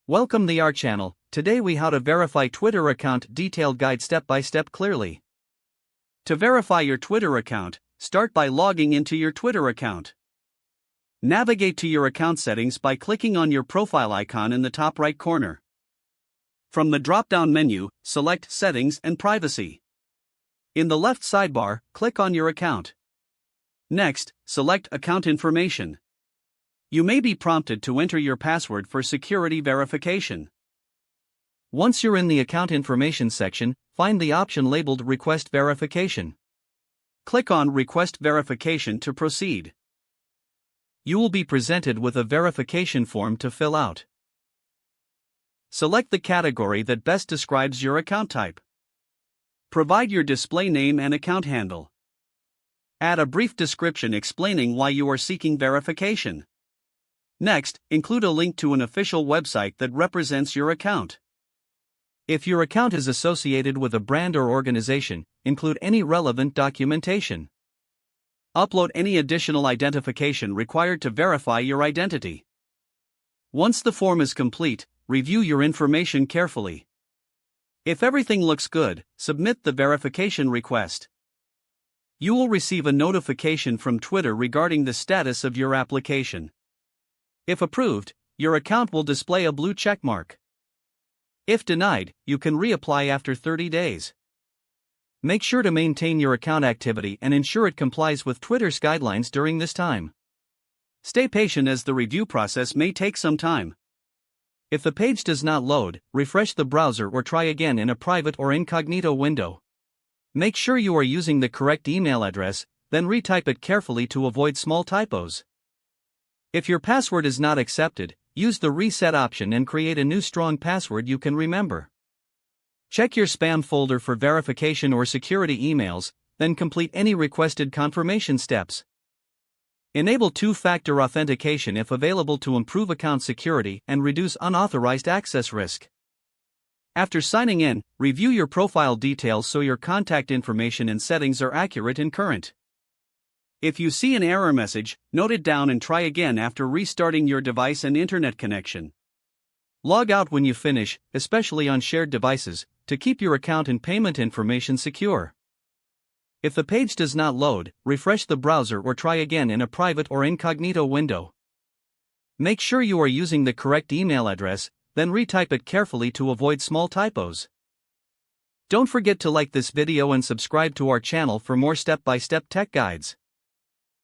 Welcome to our channel. Today we how to verify Twitter account detailed guide step by step clearly. To verify your Twitter account, start by logging into your Twitter account. Navigate to your account settings by clicking on your profile icon in the top right corner. From the drop-down menu, select Settings and Privacy. In the left sidebar, click on your account. Next, select Account Information. You may be prompted to enter your password for security verification. Once you're in the account information section, find the option labeled Request Verification. Click on Request Verification to proceed. You will be presented with a verification form to fill out. Select the category that best describes your account type. Provide your display name and account handle. Add a brief description explaining why you are seeking verification. Next, include a link to an official website that represents your account. If your account is associated with a brand or organization, include any relevant documentation. Upload any additional identification required to verify your identity. Once the form is complete, review your information carefully. If everything looks good, submit the verification request. You will receive a notification from Twitter regarding the status of your application. If approved, your account will display a blue checkmark. If denied, you can reapply after 30 days. Make sure to maintain your account activity and ensure it complies with Twitter's guidelines during this time. Stay patient as the review process may take some time. If the page does not load, refresh the browser or try again in a private or incognito window. Make sure you are using the correct email address, then retype it carefully to avoid small typos. If your password is not accepted, use the reset option and create a new strong password you can remember. Check your spam folder for verification or security emails, then complete any requested confirmation steps. Enable two-factor authentication if available to improve account security and reduce unauthorized access risk. After signing in, review your profile details so your contact information and settings are accurate and current. If you see an error message, note it down and try again after restarting your device and internet connection. Log out when you finish, especially on shared devices, to keep your account and payment information secure. If the page does not load, refresh the browser or try again in a private or incognito window. Make sure you are using the correct email address, then retype it carefully to avoid small typos. Don't forget to like this video and subscribe to our channel for more step-by-step tech guides.